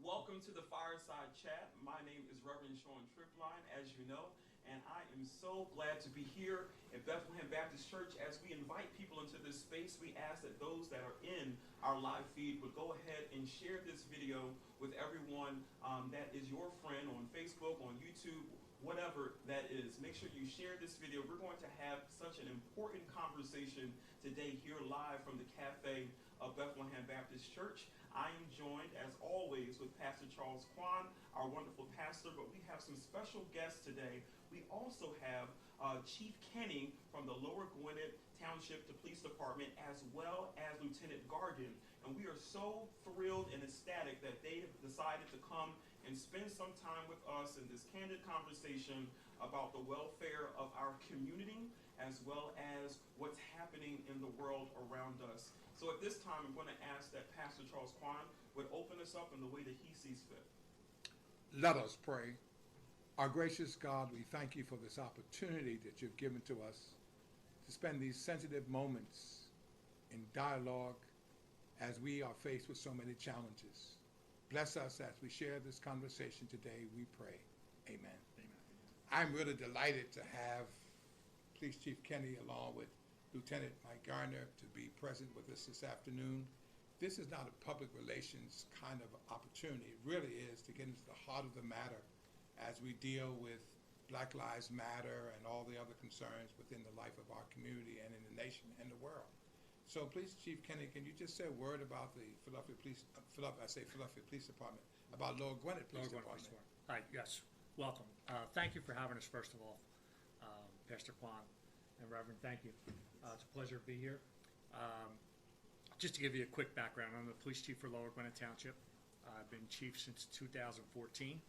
Welcome to the Fireside Chat. My name is Reverend Sean Tripline, as you know, and I am so glad to be here at Bethlehem Baptist Church. As we invite people into this space, we ask that those that are in our live feed would go ahead and share this video with everyone that is your friend on Facebook, on YouTube, whatever that is. Make sure you share this video. We're going to have such an important conversation today here live from the cafe of Bethlehem Baptist Church. I am joined, as always, with Pastor Charles Kwan, our wonderful pastor, but we have some special guests today. We also have Chief Kenny from the Lower Gwinnett Township Police Department, as well as Lieutenant Gargan. And we are so thrilled and ecstatic that they have decided to come and spend some time with us in this candid conversation about the welfare of our community, as well as what's happening in the world around us. So at this time, I'm going to ask that Pastor Charles Kwan would open us up in the way that he sees fit. Let us pray. Our gracious God, we thank you for this opportunity that you've given to us to spend these sensitive moments in dialogue as we are faced with so many challenges. Bless us as we share this conversation today, we pray. Amen. Amen. I'm really delighted to have Police Chief Kenny along with Lieutenant Mike Garner to be present with us this afternoon. This is not a public relations kind of opportunity. It really is to get into the heart of the matter as we deal with Black Lives Matter and all the other concerns within the life of our community and in the nation and the world. So please, Chief Kenny, can you just say a word about the Philadelphia Police Department, about Lower Gwinnett Police Department? Hi, yes, welcome. Thank you for having us, first of all, Pastor Kwan and Reverend, thank you. It's a pleasure to be here. Just to give you a quick background, I'm the police chief for Lower Gwinnett Township. I've been chief since 2014.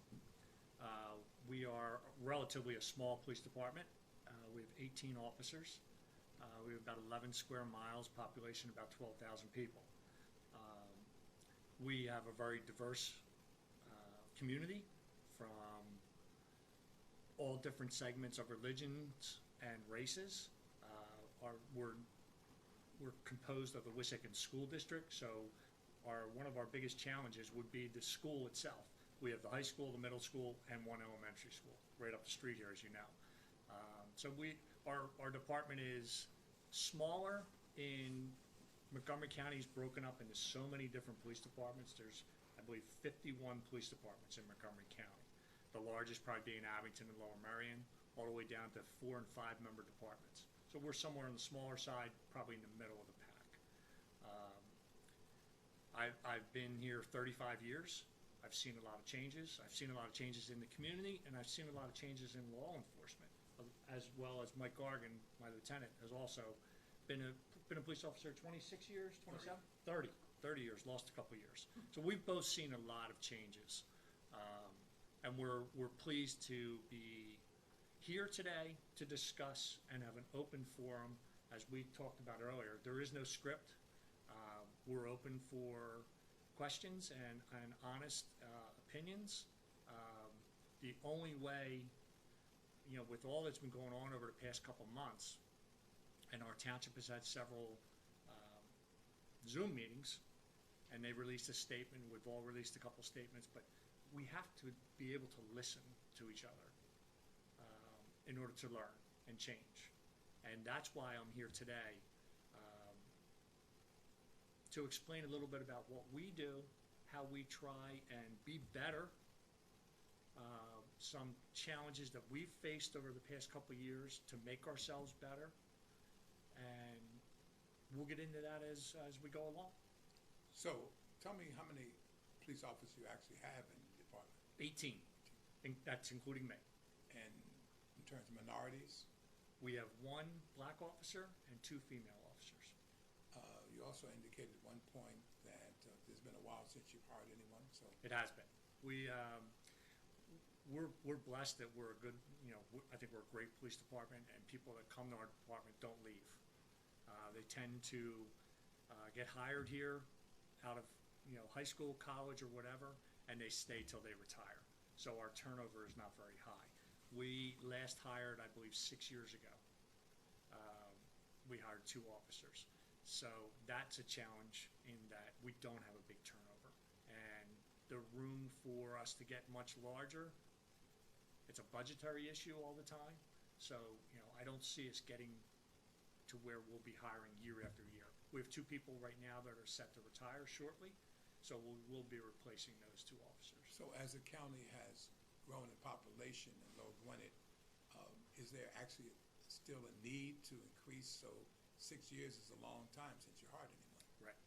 We are relatively a small police department. We have 18 officers. We have about 11 square miles, population about 12,000 people. We have a very diverse community from all different segments of religions and races. We're composed of the Wissahickon School District, so one of our biggest challenges would be the school itself. We have the high school, the middle school, and one elementary school right up the street here, as you know. So our department is smaller. In Montgomery County is broken up into so many different police departments. There's, I believe, 51 police departments in Montgomery County. The largest probably being Abington and Lower Merion, all the way down to 4 and 5 member departments. So we're somewhere on the smaller side, probably in the middle of the pack. I've been here 35 years. I've seen a lot of changes. I've seen a lot of changes in the community, and I've seen a lot of changes in law enforcement, as well as Mike Gargan, my lieutenant, has also been a police officer 26 years, 27? 30 years, lost a couple years. So we've both seen a lot of changes. And we're pleased to be here today to discuss and have an open forum. As we talked about earlier, there is no script. We're open for questions and honest opinions. The only way, with all that's been going on over the past couple months, and our township has had several Zoom meetings, and they released a statement, we've all released a couple statements, but we have to be able to listen to each other in order to learn and change. And that's why I'm here today, to explain a little bit about what we do, how we try and be better, some challenges that we've faced over the past couple of years to make ourselves better, and we'll get into that as we go along. So tell me how many police officers you actually have in the department. 18, and that's including me. And in terms of minorities? We have 1 black officer and 2 female officers. You also indicated at one point that there's been a while since you've hired anyone. So it has been. We're blessed that we're a good, I think we're a great police department, and people that come to our department don't leave. They tend to get hired here out of high school, college, or whatever, and they stay till they retire. So our turnover is not very high. We last hired, I believe, 6 years ago. We hired 2 officers. So that's a challenge in that we don't have a big turnover. And the room for us to get much larger. It's a budgetary issue all the time. So, I don't see us getting to where we'll be hiring year after year. We have 2 people right now that are set to retire shortly, so we'll be replacing those 2 officers. So as the county has grown in population and Lord Gwinnett, is there actually still a need to increase? So 6 years is a long time since you hired anyone. Right.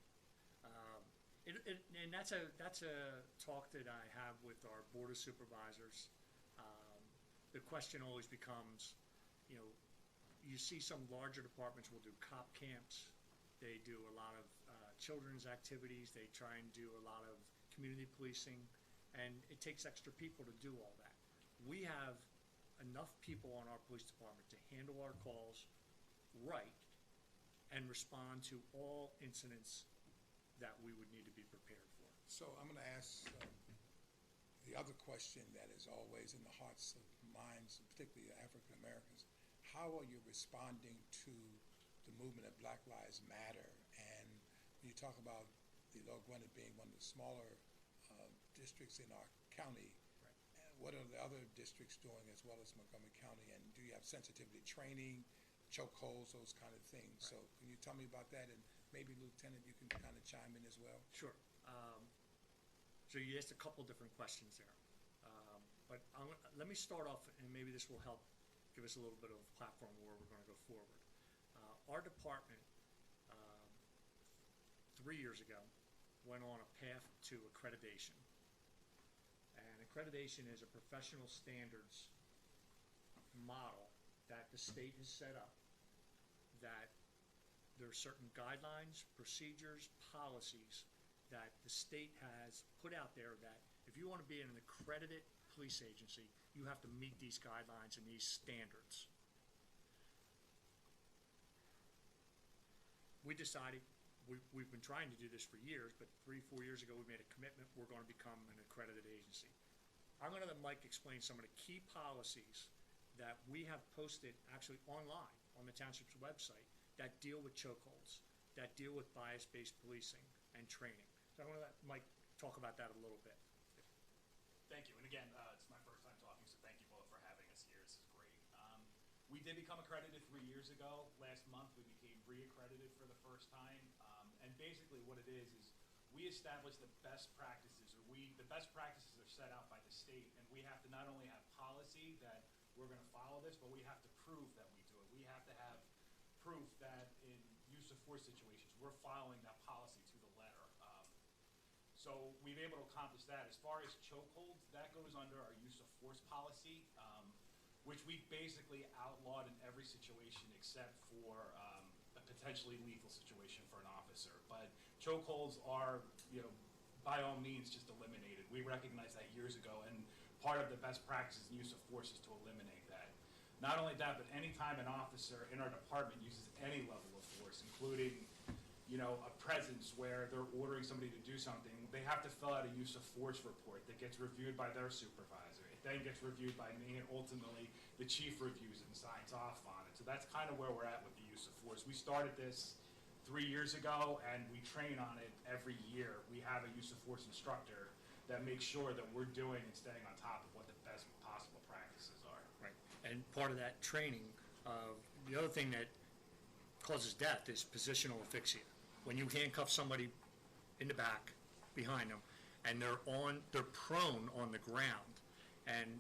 And that's a talk that I have with our board of supervisors. The question always becomes, you see some larger departments will do cop camps. They do a lot of children's activities. They try and do a lot of community policing, and it takes extra people to do all that. We have enough people on our police department to handle our calls right and respond to all incidents that we would need to be prepared for. So I'm going to ask the other question that is always in the hearts of minds, particularly African Americans. How are you responding to the movement of Black Lives Matter? And when you talk about the Lord Gwinnett being one of the smaller districts in our county, right, what are the other districts doing as well as Montgomery County? And do you have sensitivity training, chokeholds, those kind of things? Right. So can you tell me about that? And maybe, Lieutenant, you can kind of chime in as well. Sure. So you asked a couple different questions there. But let me start off, and maybe this will help give us a little bit of a platform where we're going to go forward. Our department, 3 years ago, went on a path to accreditation. And accreditation is a professional standards model that the state has set up, that there are certain guidelines, procedures, policies that the state has put out there that if you want to be an accredited police agency, you have to meet these guidelines and these standards. We decided, we've been trying to do this for years, but 3-4 years ago we made a commitment, we're going to become an accredited agency. I'm going to let Mike explain some of the key policies that we have posted actually online on the township's website that deal with chokeholds, that deal with bias-based policing and training. So I'm going to let Mike talk about that a little bit. Thank you. And again, it's my first time talking, so thank you both for having us here. This is great. We did become accredited 3 years ago. Last month, we became re-accredited for the first time. And basically what it is we establish the best practices, the best practices are set out by the state, and we have to not only have policy that we're going to follow this, but we have to prove that we do it. We have to have proof that in use of force situations, we're following that policy to the letter. So we've been able to accomplish that. As far as chokeholds, that goes under our use of force policy, which we basically outlawed in every situation except for a potentially lethal situation for an officer. But chokeholds are, by all means, just eliminated. We recognized that years ago, and part of the best practices in use of force is to eliminate that. Not only that, but anytime an officer in our department uses any level of force, including a presence where they're ordering somebody to do something, they have to fill out a use of force report that gets reviewed by their supervisor. It then gets reviewed by me, and ultimately the chief reviews it and signs off on it. So that's kind of where we're at with the use of force. We started this 3 years ago, and we train on it every year. We have a use of force instructor that makes sure that we're doing and staying on top of what the best possible practices are. Right. And part of that training, the other thing that causes death is positional asphyxia. When you handcuff somebody in the back, behind them, and they're prone on the ground. And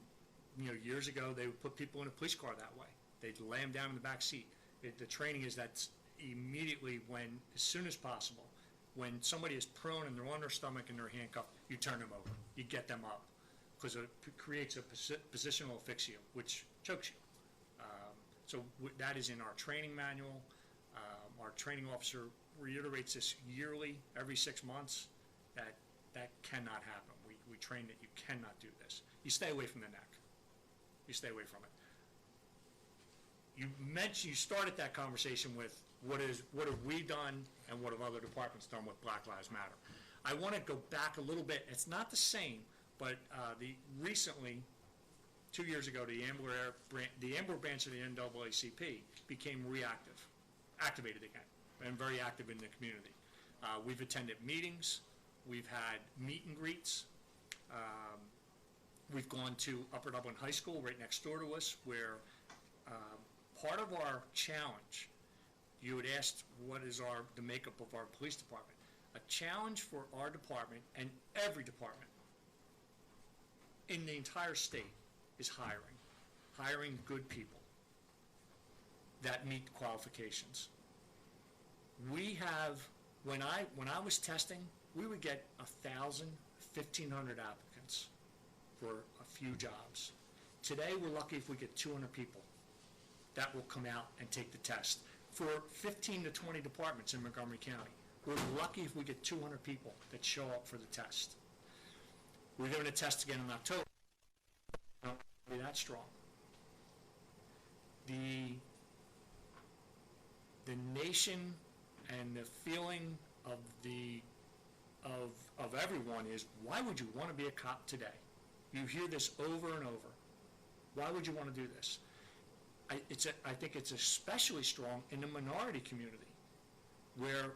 years ago they would put people in a police car that way. They'd lay them down in the back seat. The training is that immediately, as soon as possible, when somebody is prone and they're on their stomach and they're handcuffed, you turn them over. You get them up, because it creates a positional asphyxia, which chokes you. So that is in our training manual. Our training officer reiterates this yearly, every 6 months. That cannot happen. We train that you cannot do this. You stay away from the neck. You stay away from it. You started that conversation with what have we done and what have other departments done with Black Lives Matter. I want to go back a little bit. It's not the same, but recently, 2 years ago, the Ambler branch of the NAACP became activated again, and very active in the community. We've attended meetings. We've had meet and greets. We've gone to Upper Dublin High School right next door to us, where part of our challenge, you had asked what is the makeup of our police department. A challenge for our department and every department in the entire state is hiring good people that meet qualifications. We have, when I was testing, we would get 1,000, 1,500 applicants for a few jobs. Today, we're lucky if we get 200 people that will come out and take the test. For 15 to 20 departments in Montgomery County, we're lucky if we get 200 people that show up for the test. We're doing a test again in October. Not be that strong. The nation and the feeling of everyone is, why would you want to be a cop today? You hear this over and over. Why would you want to do this? I think it's especially strong in the minority community, where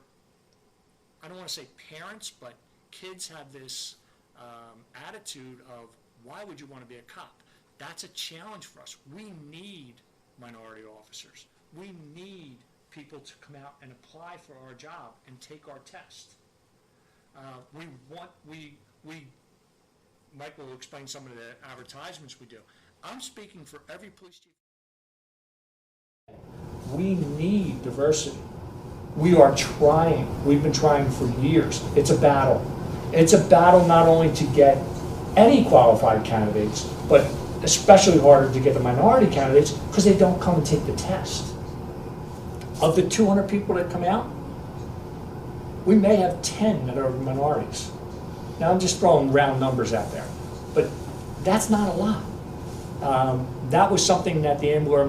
I don't want to say parents, but kids have this attitude of, why would you want to be a cop? That's a challenge for us. We need minority officers. We need people to come out and apply for our job and take our test. Mike will explain some of the advertisements we do. I'm speaking for every police chief. We need diversity. We are trying. We've been trying for years. It's a battle. It's a battle not only to get any qualified candidates, but especially harder to get the minority candidates because they don't come and take the test. Of the 200 people that come out, we may have 10 that are minorities. Now I'm just throwing round numbers out there, but that's not a lot. That was something that the Ambler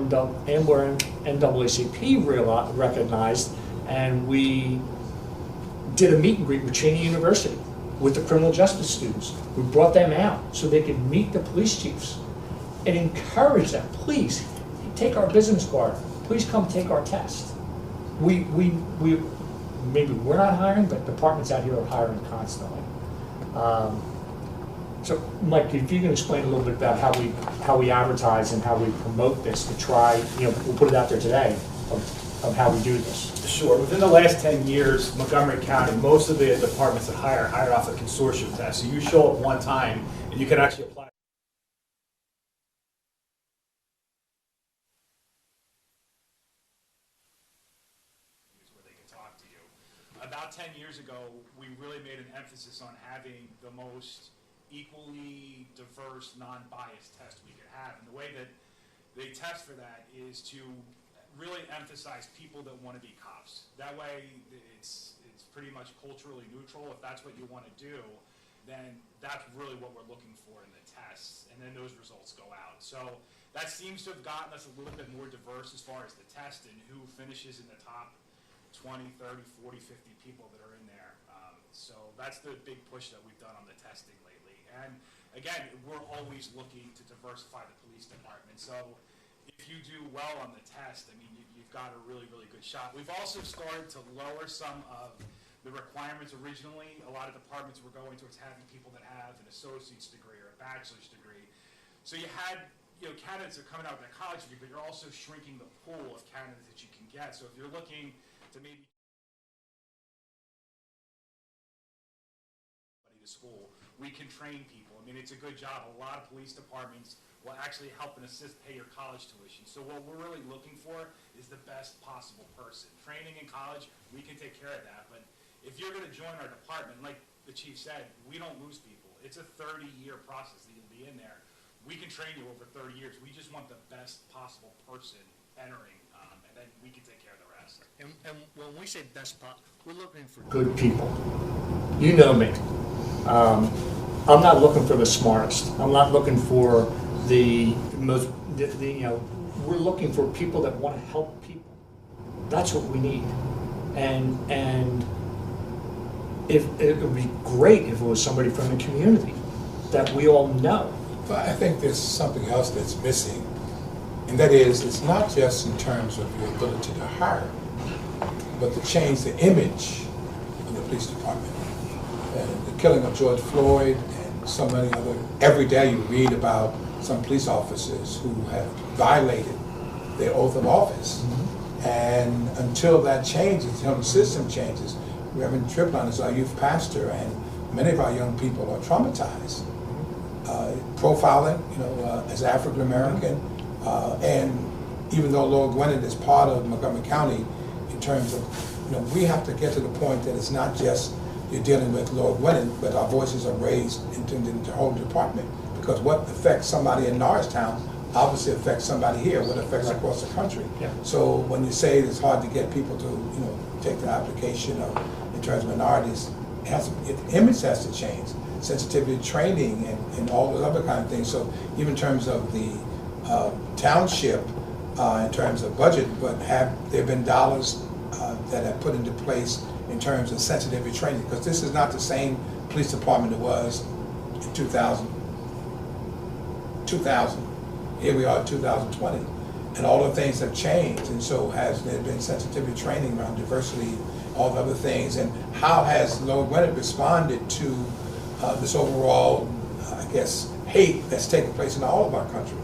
NAACP recognized, and we did a meet and greet with Cheney University with the criminal justice students. We brought them out so they could meet the police chiefs and encourage them, please take our business card, please come take our test. We maybe we're not hiring, but departments out here are hiring constantly. So, Mike, if you can explain a little bit about how we advertise and how we promote this to try, we'll put it out there today of how we do this. Sure. Within the last 10 years, Montgomery County, most of the departments that hire off a consortium test. So you show up one time and you can actually apply. Where they can talk to you. About 10 years ago, we really made an emphasis on having the most equally diverse, non-biased test we could have. And the way that they test for that is to really emphasize people that want to be cops. That way, it's pretty much culturally neutral. If that's what you want to do, then that's really what we're looking for in the tests, and then those results go out. So that seems to have gotten us a little bit more diverse as far as the test and who finishes in the top 20, 30, 40, 50 people that are in there. So that's the big push that we've done on the testing lately. And again, we're always looking to diversify the police department. So if you do well on the test, I mean, you've got a really, really good shot. We've also started to lower some of the requirements. Originally, a lot of departments were going towards having people that have an associate's degree or a bachelor's degree. So you had, candidates that are coming out with a college degree, but you're also shrinking the pool of candidates that you can get. So if you're looking to maybe to school, we can train people. I mean, it's a good job. A lot of police departments will actually help and assist pay your college tuition. So what we're really looking for is the best possible person. Training in college, we can take care of that. But if you're going to join our department, like the chief said, we don't lose people. It's a 30-year process that you'll be in there. We can train you over 30 years. We just want the best possible person entering, and then we can take care of the rest. And when we say best we're looking for Good people. You know me. I'm not looking for the smartest. I'm not looking for the most, we're looking for people that want to help people. That's what we need. And if it would be great if it was somebody from the community that we all know. But I think there's something else that's missing, and that is, it's not just in terms of your ability to hire, but to change the image of the police department. The killing of George Floyd and so many other, every day you read about some police officers who have violated their oath of office. And until that changes, until the system changes, Reverend Tripline is our youth pastor, and many of our young people are traumatized. Profiling, as African American, and even though Lord Gwinnett is part of Montgomery County, in terms of, we have to get to the point that it's not just you're dealing with Lord Gwinnett, but our voices are raised into the whole department. Because what affects somebody in Norristown obviously affects somebody here, what affects across the country. Yeah. So when you say it's hard to get people to, take the application of, in terms of minorities, the image has to change. Sensitivity training and all those other kind of things. So even in terms of the township, in terms of budget, but have there been dollars that have put into place in terms of sensitivity training? Because this is not the same police department it was in 2000. Here we are in 2020, and all the things have changed. And so has there been sensitivity training around diversity, all the other things, and how has Lord Gwinnett responded to this overall, hate that's taking place in all of our country?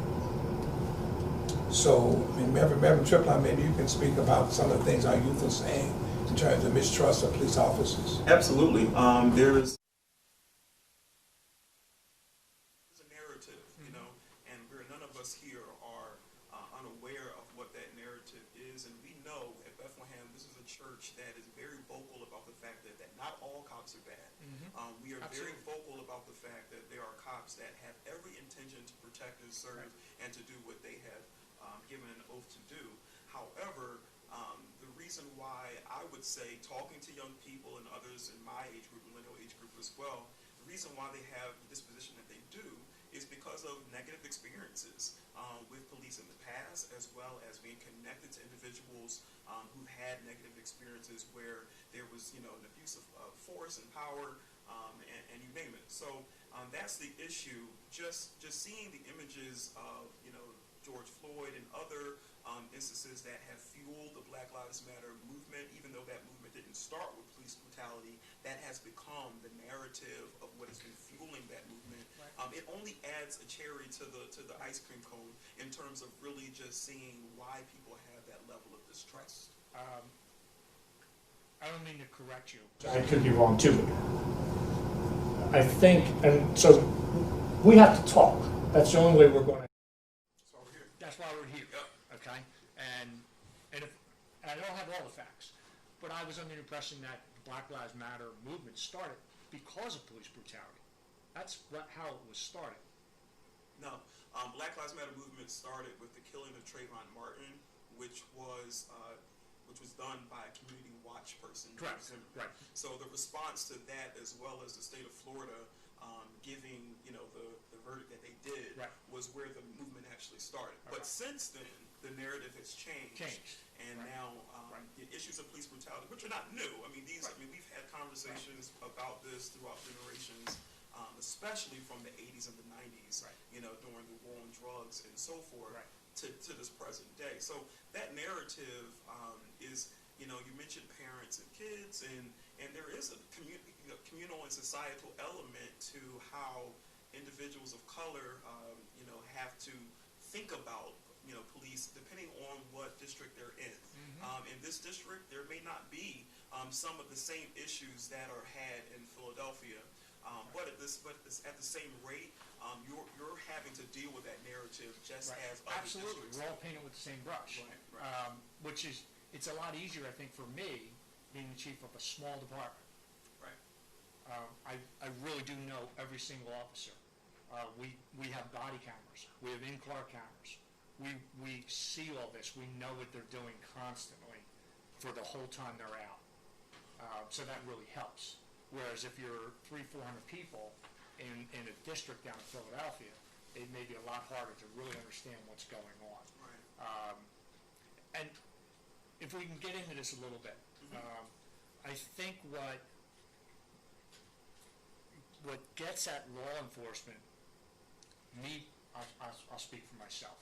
So, Reverend Tripline, maybe you can speak about some of the things our youth are saying in terms of mistrust of police officers. Absolutely. There is a narrative, and none of us here are unaware of what that narrative is. And we know at Bethlehem, this is a church that is very vocal about the fact that not all cops are bad. We are very vocal about the fact that there are cops that have every intention to protect and serve and to do what they have given an oath to do. However, the reason why I would say, talking to young people and others in my age group, millennial age group as well, the reason why they have the disposition that they do is because of negative experiences with police in the past, as well as being connected to individuals who've had negative experiences where there was, an abuse of force and power, and you name it. So that's the issue. Just seeing the images of, George Floyd and other instances that have fueled the Black Lives Matter movement, even though that movement didn't start with police brutality, that has become the narrative of what has been fueling that movement. It only adds a cherry to the ice cream cone in terms of really just seeing why people have that level of distrust. I don't mean to correct you. I could be wrong too. I think, and so we have to talk. That's the only way we're going to. That's why we're here. Okay? And if I don't have all the facts, but I was under the impression that the Black Lives Matter movement started because of police brutality. That's how it was started. No. Black Lives Matter movement started with the killing of Trayvon Martin, which was done by a community watch person. Correct. Right. So the response to that, as well as the state of Florida giving, the verdict that they did, was where the movement actually started. But since then, the narrative has changed. And now the issues of police brutality, which are not new. We've had conversations about this throughout generations, especially from the 80s and the 90s, during the war on drugs and so forth, to this present day. So that narrative is, you mentioned parents and kids, and there is a communal and societal element to how individuals of color, have to think about, police, depending on what district they're in. In this district, there may not be some of the same issues that are had in Philadelphia, but at the same rate, you're having to deal with that narrative just as other Absolutely. districts. We're all painted with the same brush. Right. Which is, it's a lot easier, I think, for me, being the chief of a small department. Right. I really do know every single officer. We have body cameras. We have in-car cameras. We see all this. We know what they're doing constantly for the whole time they're out. So that really helps. Whereas if you're 300-400 people in a district down in Philadelphia, it may be a lot harder to really understand what's going on. Right. And if we can get into this a little bit, I think what gets at law enforcement, I'll speak for myself.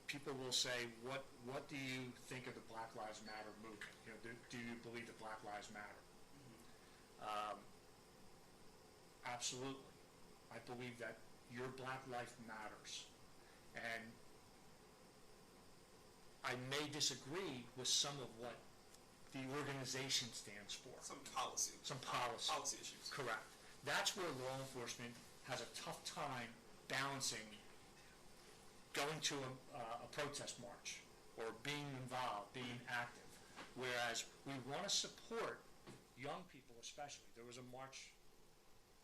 People will say, what do you think of the Black Lives Matter movement? Do you believe that Black Lives matter? Absolutely. I believe that your black life matters. And I may disagree with some of what the organization stands for. Some policy. Some policy. Policy issues. Correct. That's where law enforcement has a tough time balancing going to a protest march or being involved, being active. Whereas we want to support young people especially. There was a march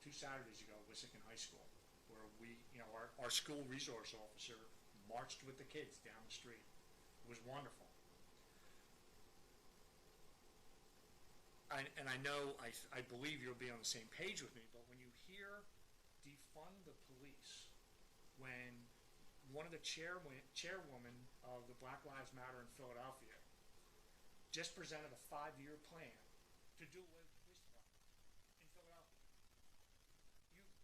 2 Saturdays ago at Wissahickon High School where our school resource officer marched with the kids down the street. It was wonderful. And I know, I believe you'll be on the same page with me, but when you hear defund the police, when one of the chairwoman of the Black Lives Matter in Philadelphia just presented a 5-year plan to do away with the police department in Philadelphia.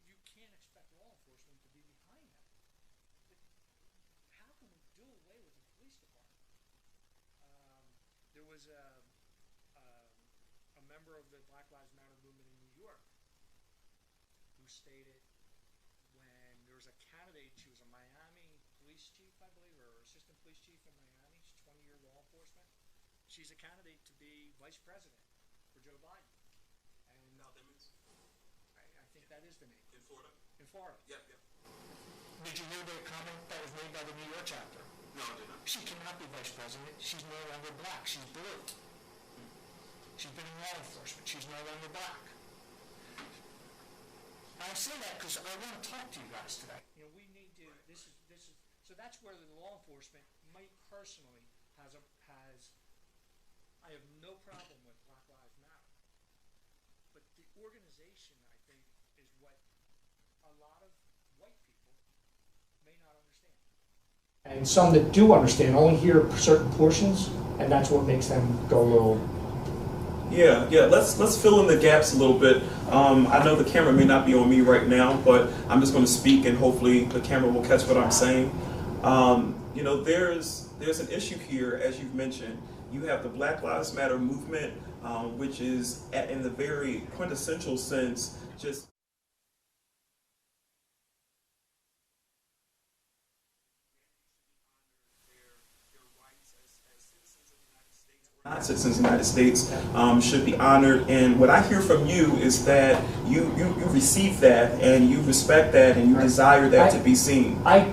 You can't expect law enforcement to be behind that. How can we do away with the police department? There was a member of the Black Lives Matter movement in New York who stated when there was a candidate, she was a Miami police chief, I believe, or assistant police chief in Miami, she's 20-year law enforcement. She's a candidate to be vice president for Joe Biden. And Now that means I think that is the name. in Florida? In Florida. Yeah. Did you hear the comment that was made by the New York chapter? No, I did not. She cannot be vice president. She's no longer black. She's blue. She's been in law enforcement. She's no longer black. I say that because I want to talk to you guys today. We need to. This is. So that's where the law enforcement, might personally, has. I have no problem with Black Lives Matter, but the organization, I think, is what a lot of white people may not understand. And some that do understand only hear certain portions, and that's what makes them go a little. Yeah. Let's fill in the gaps a little bit. I know the camera may not be on me right now, but I'm just going to speak, and hopefully the camera will catch what I'm saying. There's an issue here, as you've mentioned. You have the Black Lives Matter movement, which is, in the very quintessential sense, just not citizens of the United States should be honored. And what I hear from you is that you receive that and you respect that and you desire that to be seen. I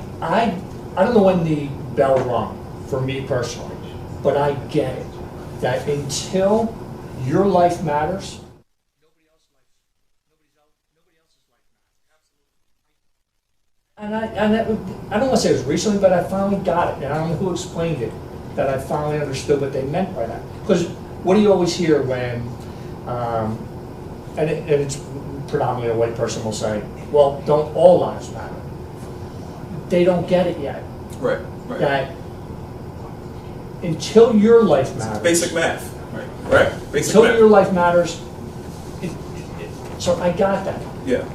don't know when the bell rung for me personally, but I get it. That until your life matters, Nobody else's life matters. and I don't want to say it was recently, but I finally got it, and I don't know who explained it, that I finally understood what they meant by that. Because what do you always hear when, and it's predominantly a white person will say, well, don't all lives matter? They don't get it yet. Right. That until your life matters. Basic math. Right. Basic Until math. your life matters. So I got that. Yeah.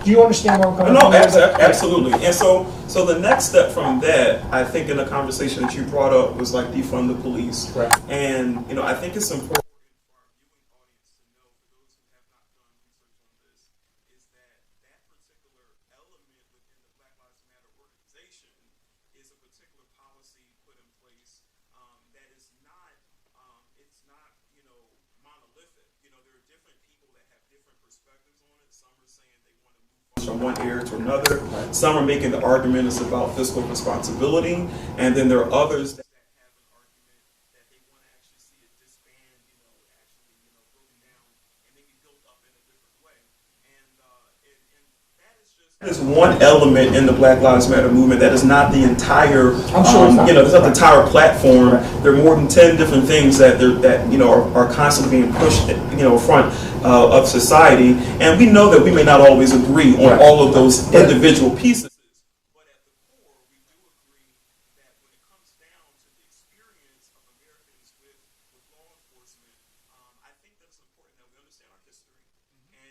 Do you understand where I'm coming No, from? absolutely. And so the next step from that, I think, in the conversation that you brought up was like defund the police. Right. And I think it's important for our viewing audience to know, for those who have not done research on this, is that particular element within the Black Lives Matter organization is a particular policy put in place that is not, it's not, monolithic. There are different people that have different perspectives on it. Some are saying they want to move from one area to another. Some are making the argument it's about fiscal responsibility, and then there are others that have an argument that they want to actually see it disband, broken down and maybe built up in a different way. And that is just that is one element in the Black Lives Matter movement. That is not the entire. I'm sure it's not. It's not the entire platform. There are more than 10 different things that are constantly being pushed, front of society, and we know that we may not always agree on all of those individual pieces. But at the core, we do agree that when it comes down to the experience of Americans with law enforcement, I think that it's important that we understand our history, and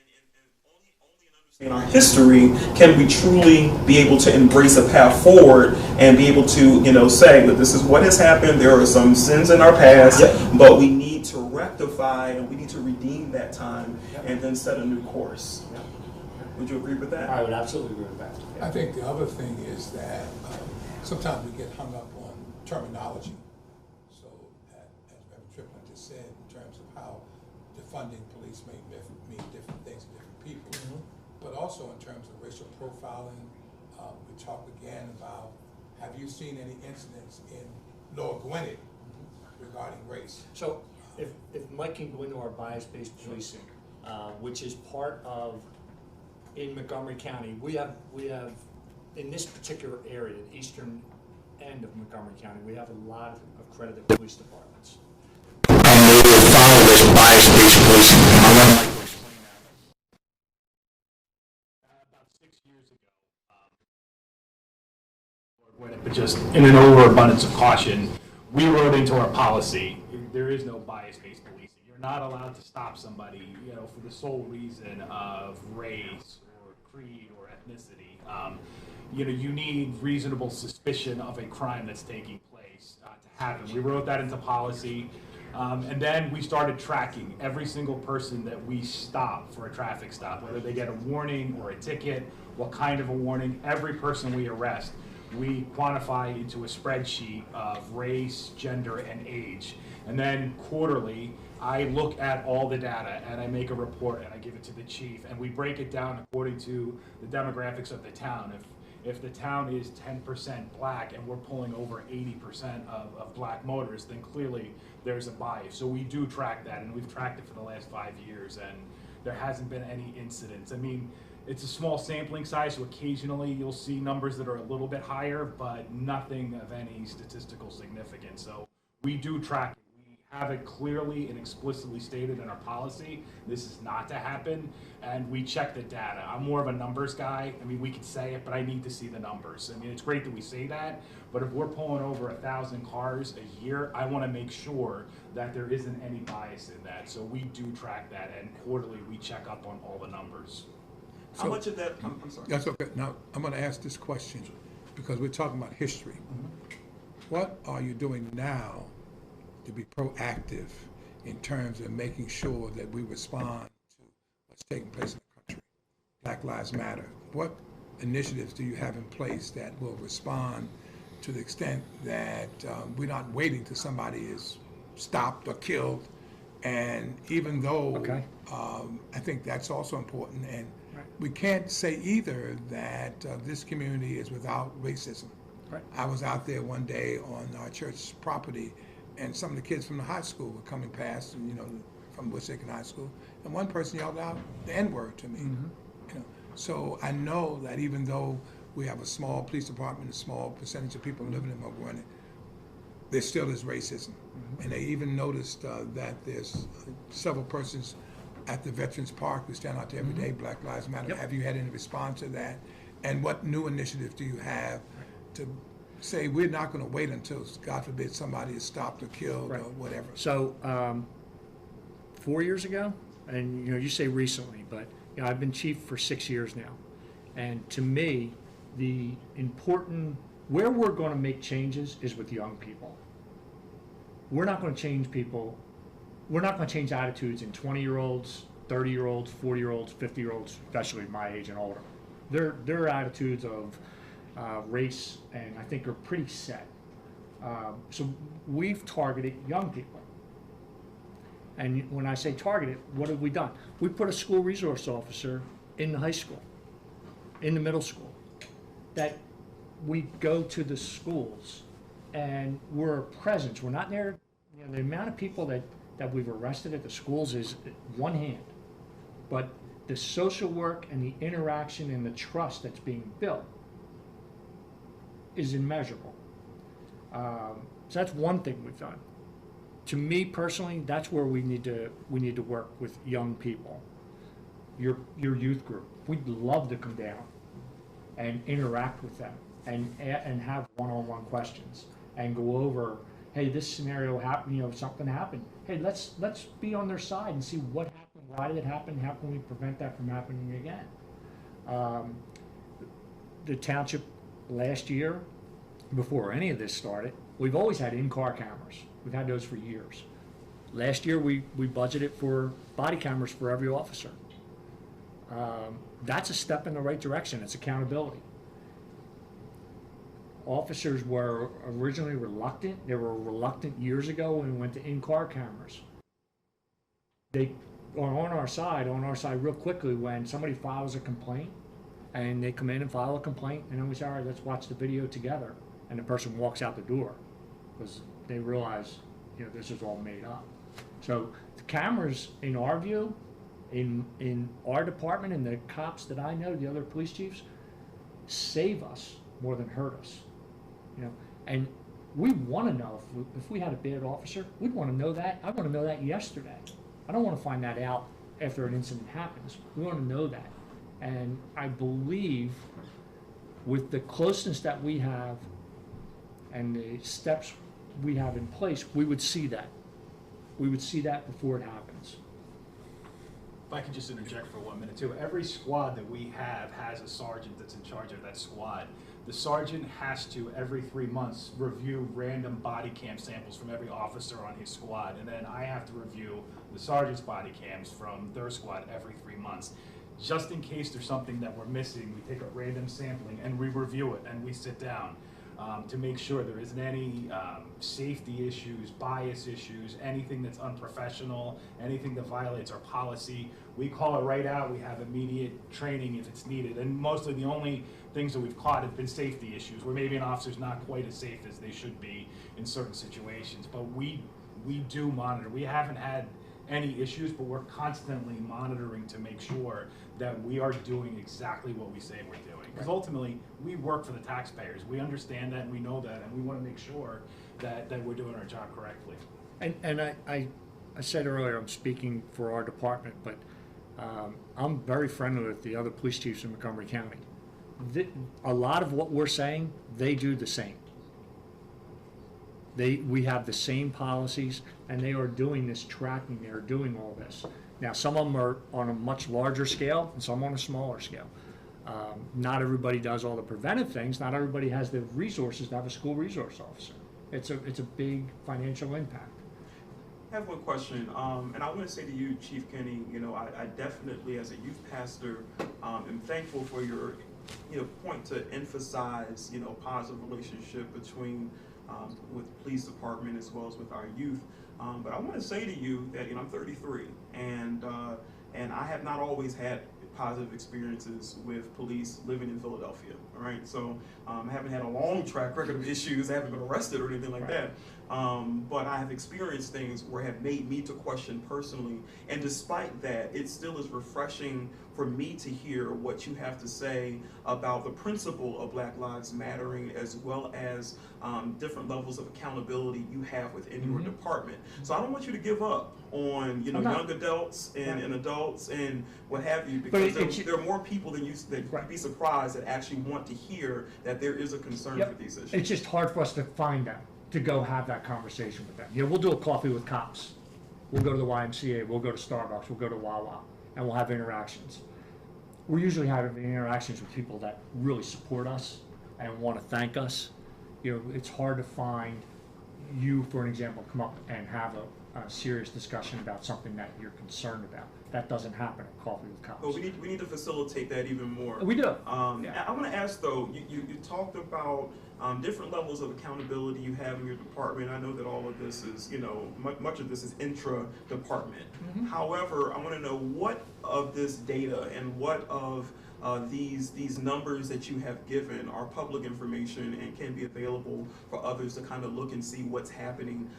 only in understanding our history can we truly be able to embrace a path forward and be able to, say that this is what has happened. There are some sins in our past, but we need to rectify and we need to redeem that time and then set a new course. Would you agree with that? I would absolutely agree with that. I think the other thing is that sometimes we get hung up on terminology. So, as Reverend Triplin just said, in terms of how defunding police may mean different things to different people, but also in terms of racial profiling, we talk again about, have you seen any incidents in Lower Gwinnett regarding race? So if Mike can go into our bias-based policing, which is part of, in Montgomery County, we have, in this particular area, the eastern end of Montgomery County, we have a lot of accredited police departments. Maybe we'll follow this bias-based policing. I want Mike to explain that. About 6 years ago, but just in an overabundance of caution, we wrote into our policy, there is no bias-based policing. You're not allowed to stop somebody, for the sole reason of race or creed or ethnicity. You need reasonable suspicion of a crime that's taking place to happen. We wrote that into policy. And then we started tracking every single person that we stop for a traffic stop, whether they get a warning or a ticket, what kind of a warning. Every person we arrest, we quantify into a spreadsheet of race, gender, and age. And then quarterly, I look at all the data and I make a report and I give it to the chief, and we break it down according to the demographics of the town. If the town is 10% black and we're pulling over 80% of black motorists, then clearly there's a bias. So we do track that, and we've tracked it for the last 5 years, and there hasn't been any incidents. I mean, it's a small sampling size, so occasionally you'll see numbers that are a little bit higher, but nothing of any statistical significance. So we do track it. We have it clearly and explicitly stated in our policy, this is not to happen, and we check the data. I'm more of a numbers guy. I mean, we could say it, but I need to see the numbers. I mean, it's great that we say that, but if we're pulling over 1,000 cars a year, I want to make sure that there isn't any bias in that. So we do track that, and quarterly we check up on all the numbers. How much of that, I'm sorry. That's okay. Now, I'm going to ask this question because we're talking about history. What are you doing now to be proactive in terms of making sure that we respond to what's taking place in the country? Black Lives Matter. What initiatives do you have in place that will respond to the extent that we're not waiting till somebody is stopped or killed? And even though I think that's also important, and we can't say either that this community is without racism. Right. I was out there one day on our church property, and some of the kids from the high school were coming past, from Wissahickon High School, and one person yelled out the N-word to me. So I know that even though we have a small police department, a small percentage of people living in Montgomery, there still is racism. And they even noticed that there's several persons at the Veterans Park who stand out there every day, Black Lives Matter. Yep. Have you had any response to that? And what new initiatives do you have to say we're not going to wait until, God forbid, somebody is stopped or killed or whatever? So 4 years ago, and you say recently, but I've been chief for 6 years now. And to me, the important, where we're going to make changes is with young people. We're not going to change people. We're not going to change attitudes in 20-year-olds, 30-year-olds, 40-year-olds, 50-year-olds, especially my age and older. Their attitudes of race, and I think are pretty set. So we've targeted young people. And when I say targeted, what have we done? We put a school resource officer in the high school, in the middle school, that we go to the schools and we're a presence. We're not there. The amount of people that we've arrested at the schools is one hand. But the social work and the interaction and the trust that's being built is immeasurable. So that's one thing we've done. To me personally, that's where we need to work with young people. Your youth group. We'd love to come down and interact with them and have one-on-one questions and go over, hey, this scenario happened, something happened. Hey, let's be on their side and see what happened, why did it happen, how can we prevent that from happening again? The township last year, before any of this started, we've always had in-car cameras. We've had those for years. Last year, we budgeted for body cameras for every officer. That's a step in the right direction. It's accountability. Officers were originally reluctant. They were reluctant years ago when we went to in-car cameras. They are on our side real quickly when somebody files a complaint, and they come in and file a complaint, and then we say, all right, let's watch the video together. And the person walks out the door because they realize, this is all made up. So the cameras, in our view, in our department and the cops that I know, the other police chiefs, save us more than hurt us. And we want to know if we had a bad officer, we'd want to know that. I want to know that yesterday. I don't want to find that out after an incident happens. We want to know that. And I believe with the closeness that we have and the steps we have in place, we would see that. We would see that before it happens. If I could just interject for 1 minute too. Every squad that we have has a sergeant that's in charge of that squad. The sergeant has to, every 3 months, review random body cam samples from every officer on his squad. And then I have to review the sergeant's body cams from their squad every 3 months. Just in case there's something that we're missing, we take a random sampling and we review it and we sit down to make sure there isn't any safety issues, bias issues, anything that's unprofessional, anything that violates our policy. We call it right out. We have immediate training if it's needed. And mostly the only things that we've caught have been safety issues where maybe an officer's not quite as safe as they should be in certain situations. But we do monitor. We haven't had any issues, but we're constantly monitoring to make sure that we are doing exactly what we say we're doing. Because ultimately, we work for the taxpayers. We understand that and we know that, and we want to make sure that we're doing our job correctly. And I said earlier, I'm speaking for our department, but I'm very friendly with the other police chiefs in Montgomery County. A lot of what we're saying, they do the same. We have the same policies, and they are doing this tracking. They are doing all this. Now, some of them are on a much larger scale, and some on a smaller scale. Not everybody does all the preventive things. Not everybody has the resources to have a school resource officer. It's a big financial impact. I have one question, and I want to say to you, Chief Kenny, I definitely, as a youth pastor, am thankful for your, point to emphasize, positive relationship between with the police department as well as with our youth. But I want to say to you that I'm 33, and I have not always had positive experiences with police living in Philadelphia. All right, so I haven't had a long track record of issues. I haven't been arrested or anything like that. But I have experienced things where have made me to question personally. And despite that, it still is refreshing for me to hear what you have to say about the principle of Black Lives Mattering, as well as different levels of accountability you have within your department. So I don't want you to give up on young adults and adults and what have you, because there are more people than you'd be surprised that actually want to hear that there is a concern for these issues. It's just hard for us to find them, to go have that conversation with them. We'll do a coffee with cops. We'll go to the YMCA, we'll go to Starbucks, we'll go to Wawa, and we'll have interactions. We're usually having interactions with people that really support us and want to thank us. It's hard to find you, for an example, come up and have a serious discussion about something that you're concerned about. That doesn't happen at Coffee with Cops. Well, we need to facilitate that even more. We do. I want to ask though, you talked about different levels of accountability you have in your department. I know that all of this is, much of this is intra-department. However, I want to know what of this data and what of these numbers that you have given are public information and can be available for others to kind of look and see what's happening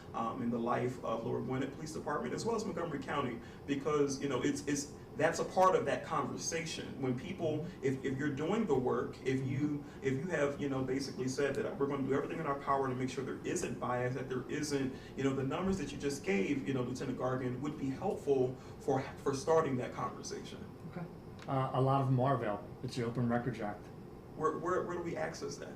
in the life of Lower Gwinnett Police Department as well as Montgomery County, because that's a part of that conversation. When people, if you're doing the work, if you have basically said that we're going to do everything in our power to make sure there isn't bias, that there isn't, the numbers that you just gave, Lieutenant Gargan, would be helpful for starting that conversation. Okay. A lot of them are available. It's the Open Records Act. Where do we access that?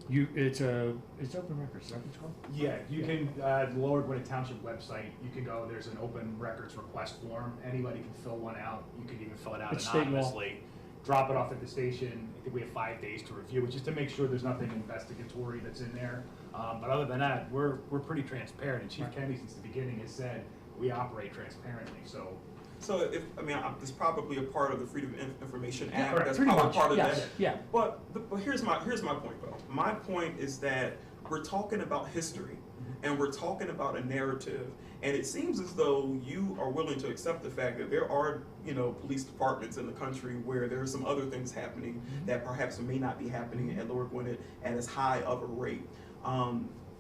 It's Open Records. Is that what it's called? Yeah, you can, the Lower Gwinnett Township website, you can go, there's an open records request form. Anybody can fill one out. You can even fill it out anonymously. Drop it off at the station. I think we have 5 days to review it, just to make sure there's nothing investigatory that's in there. But other than that, we're pretty transparent. And Chief Kennedy, since the beginning, has said we operate transparently. So So if, I mean, it's probably a part of the Freedom of Information Yeah, Act, right, that's pretty probably much, part of yes, that. yeah. But here's my point though. My point is that we're talking about history and we're talking about a narrative, and it seems as though you are willing to accept the fact that there are, you know, police departments in the country where there are some other things happening that perhaps may not be happening at Lower Gwinnett at as high of a rate.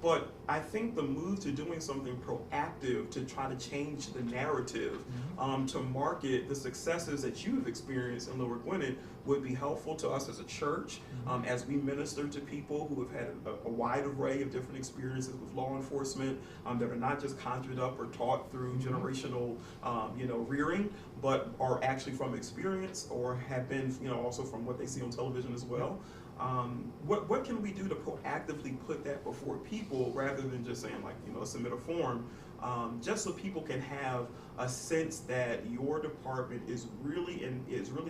But I think the move to doing something proactive to try to change the narrative, to market the successes that you've experienced in Lower Gwinnett would be helpful to us as a church, as we minister to people who have had a wide array of different experiences with law enforcement, that are not just conjured up or taught through generational, you know, rearing, but are actually from experience or have been, you know, also from what they see on television as well. What can we do to proactively put that before people rather than just saying, like, you know, submit a form, just so people can have a sense that your department is really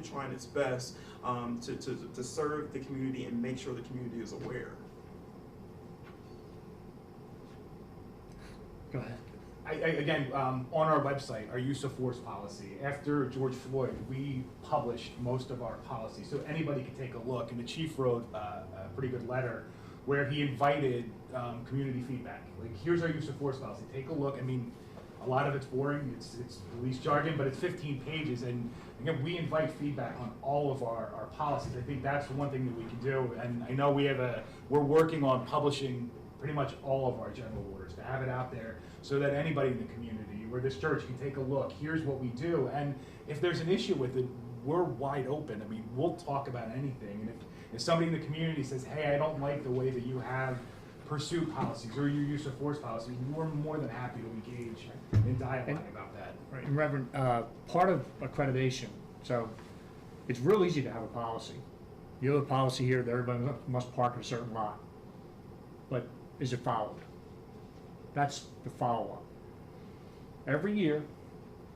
trying its best to serve the community and make sure the community is aware. Go ahead. Again, on our website, our use of force policy, after George Floyd, we published most of our policies, so anybody could take a look. And the chief wrote a pretty good letter where he invited community feedback. Like, here's our use of force policy. Take a look. I mean, a lot of it's boring. It's police jargon, but it's 15 pages. And again, we invite feedback on all of our policies. I think that's one thing that we can do. And I know we're working on publishing pretty much all of our general orders to have it out there, so that anybody in the community or this church can take a look. Here's what we do. And if there's an issue with it, we're wide open. I mean, we'll talk about anything. And if somebody in the community says, hey, I don't like the way that you have pursuit policies or your use of force policies, we're more than happy to engage in dialogue about that. Right, and Reverend, part of accreditation, so it's real easy to have a policy. You have a policy here that everybody must park at a certain lot, but is it followed? That's the follow-up. Every year,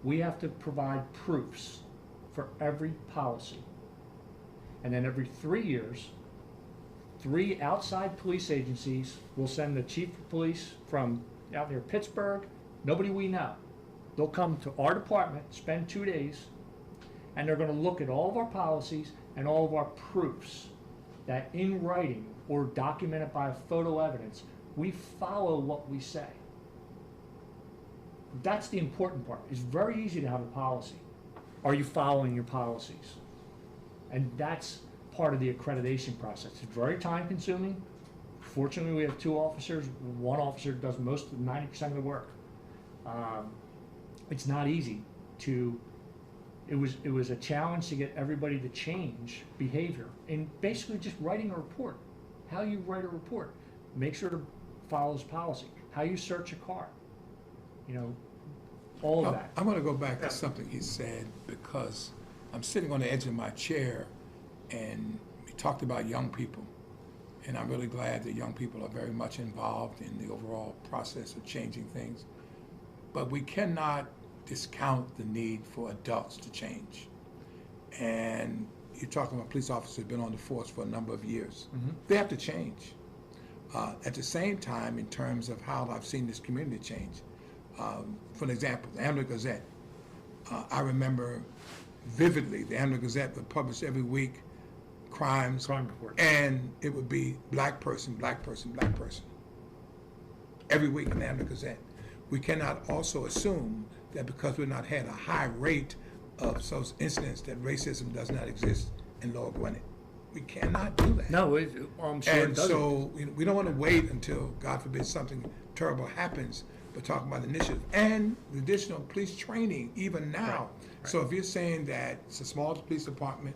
we have to provide proofs for every policy. And then every 3 years, 3 outside police agencies will send the chief of police from out near Pittsburgh, nobody we know. They'll come to our department, spend 2 days, and they're gonna look at all of our policies and all of our proofs that in writing or documented by photo evidence, we follow what we say. That's the important part. It's very easy to have a policy. Are you following your policies? And that's part of the accreditation process. It's very time consuming. Fortunately, we have 2 officers. One officer does most of 90% of the work. It's not easy to, it was a challenge to get everybody to change behavior and basically just writing a report. How you write a report. Make sure to follows policy, how you search a car, you know, all of that. I'm going to go back to something he said, because I'm sitting on the edge of my chair and we talked about young people, and I'm really glad that young people are very much involved in the overall process of changing things. But we cannot discount the need for adults to change. And you're talking about police officers who've been on the force for a number of years. They have to change. At the same time, in terms of how I've seen this community change. For example, the Ambler Gazette. I remember vividly, the Ambler Gazette would publish every week crime report, and it would be black person, black person, black person. Every week in the Ambler Gazette. We cannot also assume that because we've not had a high rate of those incidents that racism does not exist in Lower Gwinnett. We cannot do that. No, I'm sure it doesn't. So we don't want to wait until, God forbid, something terrible happens, but talk about initiative and the additional police training even now. Right. So if you're saying that it's a small police department,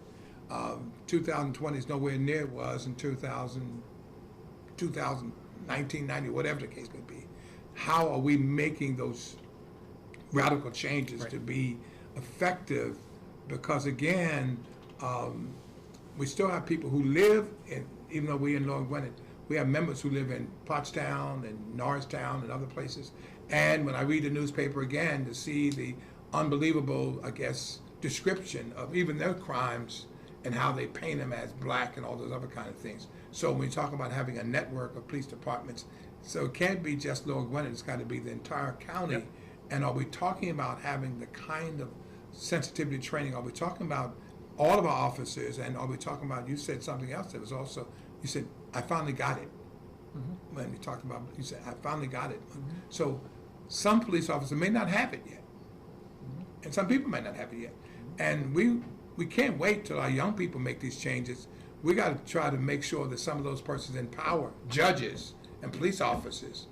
2020 is nowhere near it was in 2019, 90, whatever the case may be, how are we making those radical changes to be effective? Because again, we still have people who live in, even though we're in Lower Gwinnett, we have members who live in Pottstown and Norristown and other places. And when I read the newspaper again to see the unbelievable, I guess, description of even their crimes and how they paint them as black and all those other kind of things. So when we talk about having a network of police departments, so it can't be just Lower Gwinnett, it's got to be the entire county. Yep. And are we talking about having the kind of sensitivity training, are we talking about all of our officers, and are we talking about, you said something else that was also, you said, I finally got it. When you talked about, you said, I finally got it. So some police officers may not have it yet. And some people may not have it yet. And we can't wait till our young people make these changes. We got to try to make sure that some of those persons in power, judges and police officers,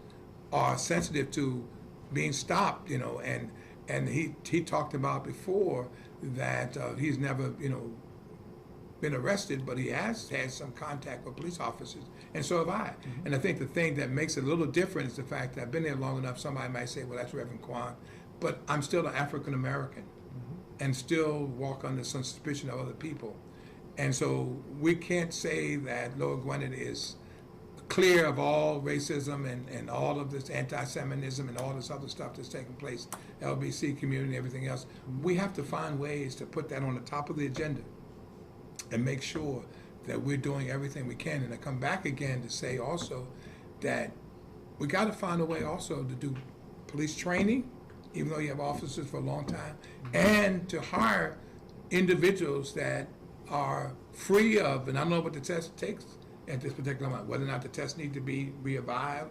are sensitive to being stopped, you know, and he talked about before that he's never, you know, been arrested, but he has had some contact with police officers, and so have I. And I think the thing that makes it a little different is the fact that I've been there long enough, somebody might say, well, that's Reverend Kwan, but I'm still an African American and still walk under some suspicion of other people. And so we can't say that Lower Gwinnett is clear of all racism and all of this anti-Semitism and all this other stuff that's taking place, LBC community and everything else. We have to find ways to put that on the top of the agenda and make sure that we're doing everything we can. And I come back again to say also that we got to find a way also to do police training, even though you have officers for a long time, and to hire individuals that are free of, and I don't know what the test takes at this particular moment, whether or not the test need to be revised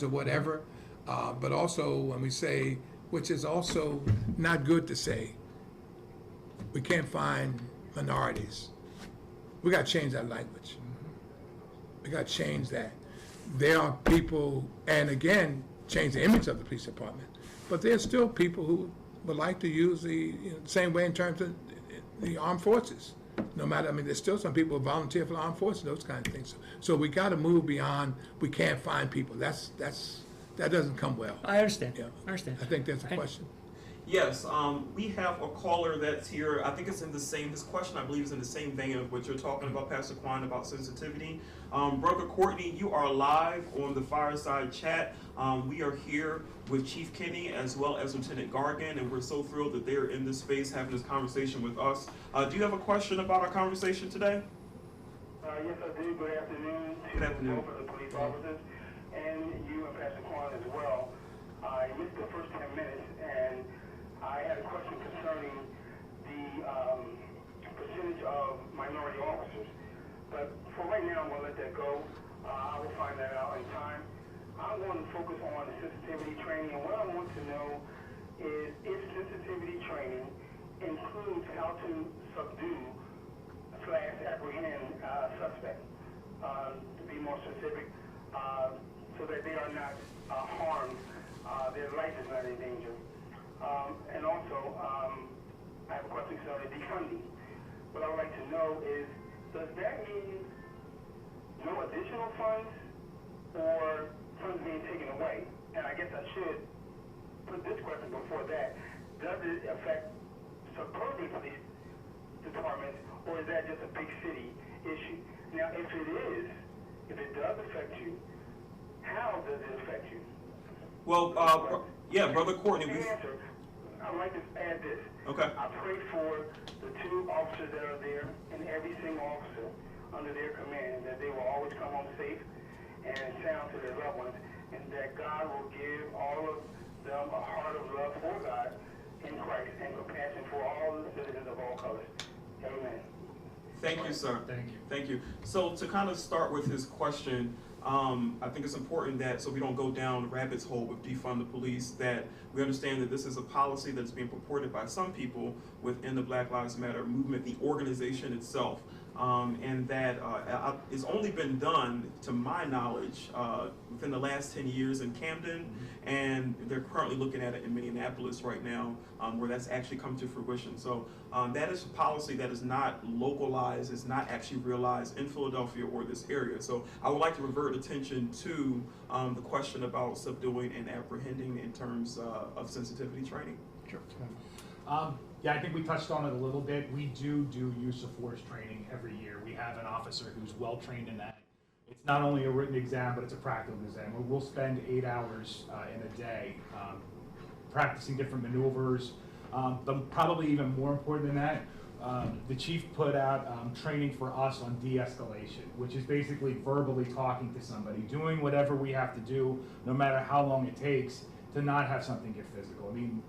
or whatever. But also when we say, which is also not good to say, we can't find minorities. We got to change that language. We got to change that. There are people, and again, change the image of the police department, but there's still people who would like to use the same way in terms of the armed forces. No matter, I mean, there's still some people who volunteer for the armed forces, those kind of things. So we got to move beyond, we can't find people. That doesn't come well. I understand. Yeah. I understand. I think that's a question. Yes, we have a caller that's here. I think it's in the same, this question I believe is in the same vein of what you're talking about, Pastor Kwan, about sensitivity. Brother Courtney, you are live on the Fireside Chat. We are here with Chief Kenny as well as Lieutenant Gargan, and we're so thrilled that they're in this space having this conversation with us. Do you have a question about our conversation today? Yes, I do. Good afternoon. Good afternoon. Both of the police officers and you and Pastor Kwan as well. I missed the first 10 minutes, and I had a question concerning the percentage of minority officers. But for right now, I'm going to let that go. I will find that out in time. I'm going to focus on the sensitivity training, and what I want to know is if sensitivity training includes how to subdue / apprehend suspects, to be more specific, so that they are not harmed, their life is not in danger. And also, I have a question concerning defunding. What I would like to know is, does that mean no additional funds or funds being taken away? And I guess I should put this question before that. Does it affect suburban police departments, or is that just a big city issue? Now, if it does affect you, how does it affect you? Well, yeah, Brother Courtney. Answer. I'd like to add this. Okay. I pray for the 2 officers that are there and every single officer under their command that they will always come home safe and sound to their loved ones, and that God will give all of them a heart of love for God in Christ and compassion for all the citizens of all colors. Amen. Thank you, sir. Thank you. Thank you. So to kind of start with his question, I think it's important that, so we don't go down the rabbit's hole with defund the police, that we understand that this is a policy that's being purported by some people within the Black Lives Matter movement, the organization itself, and that it's only been done, to my knowledge, within the last 10 years in Camden, and they're currently looking at it in Minneapolis right now, where that's actually come to fruition. So that is a policy that is not localized, is not actually realized in Philadelphia or this area. So I would like to revert attention to the question about subduing and apprehending in terms of sensitivity training. Sure. Yeah, I think we touched on it a little bit. We do use of force training every year. We have an officer who's well trained in that. It's not only a written exam, but it's a practical exam. We'll spend 8 hours in a day practicing different maneuvers. But probably even more important than that, the chief put out training for us on de-escalation, which is basically verbally talking to somebody, doing whatever we have to do, no matter how long it takes, to not have something get physical. I mean,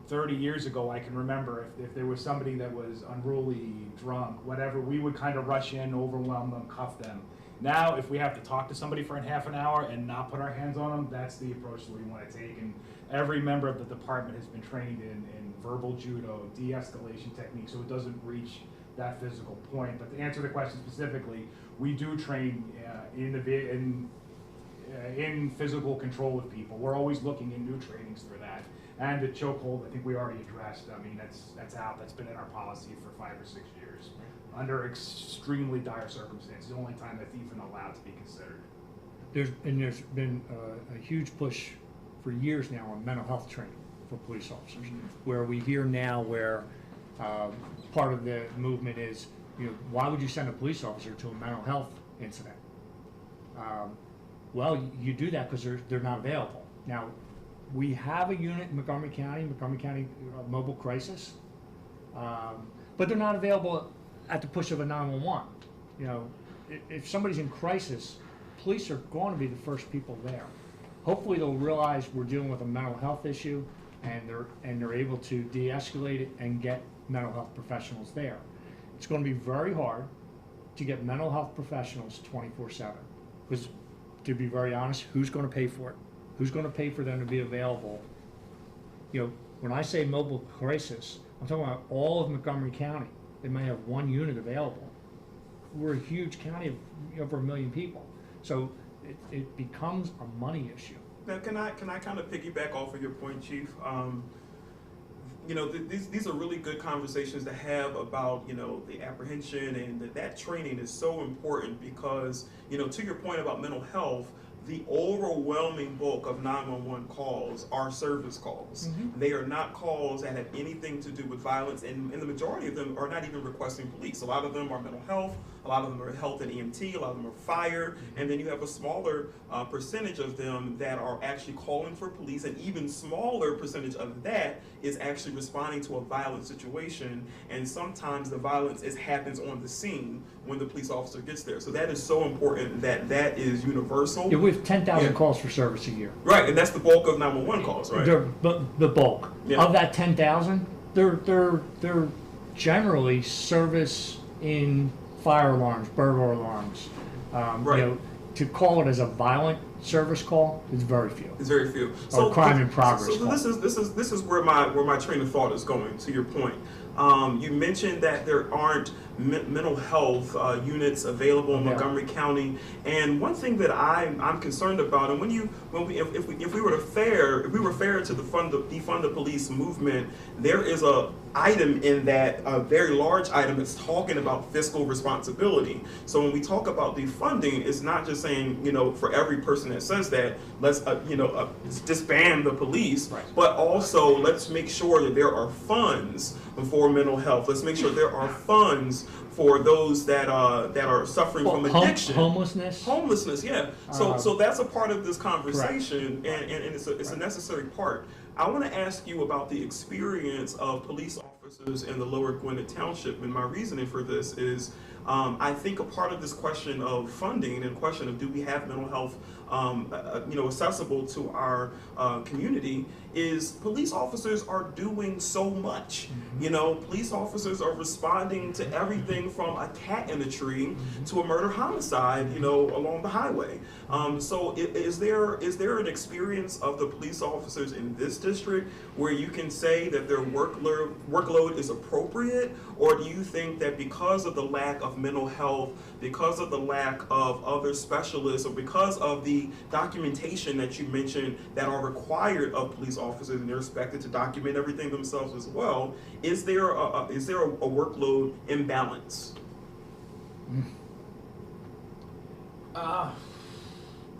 30 years ago, I can remember if there was somebody that was unruly, drunk, whatever, we would kind of rush in, overwhelm them, cuff them. Now, if we have to talk to somebody for a half an hour and not put our hands on them, that's the approach that we want to take. And every member of the department has been trained in verbal judo, de-escalation techniques, so it doesn't reach that physical point. But to answer the question specifically, we do train in physical control of people. We're always looking in new trainings for that. And the chokehold, I think we already addressed. I mean, that's out. That's been in our policy for 5 or 6 years. Under extremely dire circumstances, the only time that's even allowed to be considered. There's been a huge push for years now on mental health training for police officers, where we hear now where part of the movement is, why would you send a police officer to a mental health incident? Well, you do that because they're not available. Now, we have a unit in Montgomery County Mobile Crisis, but they're not available at the push of a 911. If somebody's in crisis, police are going to be the first people there. Hopefully they'll realize we're dealing with a mental health issue, and they're able to de-escalate it and get mental health professionals there. It's going to be very hard to get mental health professionals 24/7, because to be very honest, who's going to pay for it? Who's going to pay for them to be available? When I say mobile crisis, I'm talking about all of Montgomery County. They may have one unit available. We're a huge county of over 1 million people, so it becomes a money issue. Now, can I kind of piggyback off of your point, Chief? These are really good conversations to have about, the apprehension, and that training is so important because, to your point about mental health, the overwhelming bulk of 911 calls are service calls. Mm-hmm. They are not calls that have anything to do with violence, and the majority of them are not even requesting police. A lot of them are mental health, a lot of them are health and EMT, a lot of them are fire, and then you have a smaller percentage of them that are actually calling for police, and even smaller percentage of that is actually responding to a violent situation, and sometimes the violence happens on the scene when the police officer gets there. So that is so important that is universal. Yeah, we have 10,000 calls for service a year. Right, and that's the bulk of 911 calls, right? The bulk. Yeah. Of that 10,000, they're generally service in fire alarms, burglar alarms. Right. To call it as a violent service call is very few. It's very few. Or crime in progress. So this is where my train of thought is going. To your point, you mentioned that there aren't mental health units available in Montgomery County, and one thing that I'm concerned about, and if we were fair to defund the police movement, there is a item in that, a very large item that's talking about fiscal responsibility. So when we talk about defunding, it's not just saying, for every person that says that, let's disband the police, right, but also let's make sure that there are funds for mental health. Let's make sure there are funds for those that are suffering from addiction, homelessness. Yeah. So that's a part of this conversation, and it's a necessary part. I want to ask you about the experience of police officers in the Lower Gwinnett Township, and my reasoning for this is I think a part of this question of funding and question of do we have mental health accessible to our community is police officers are doing so much. Police officers are responding to everything from a cat in a tree to a murder homicide, along the highway. So is there an experience of the police officers in this district where you can say that their workload is appropriate, or do you think that because of the lack of mental health, because of the lack of other specialists, or because of the documentation that you mentioned that are required of police officers and they're expected to document everything themselves as well, is there a workload imbalance?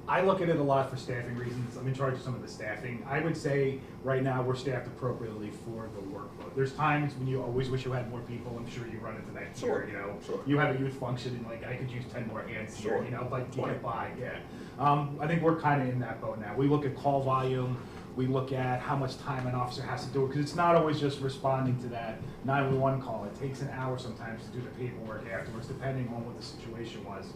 I look at it a lot for staffing reasons. I'm in charge of some of the staffing. I would say right now we're staffed appropriately for the workload. There's times when you always wish you had more people. I'm sure you run into that here. Sure. You have a youth function and I could use 10 more hands here, but you get by. Yeah. I think we're kind of in that boat now. We look at call volume. We look at how much time an officer has to do it, because it's not always just responding to that 911 call. It takes an hour sometimes to do the paperwork afterwards, depending on what the situation was.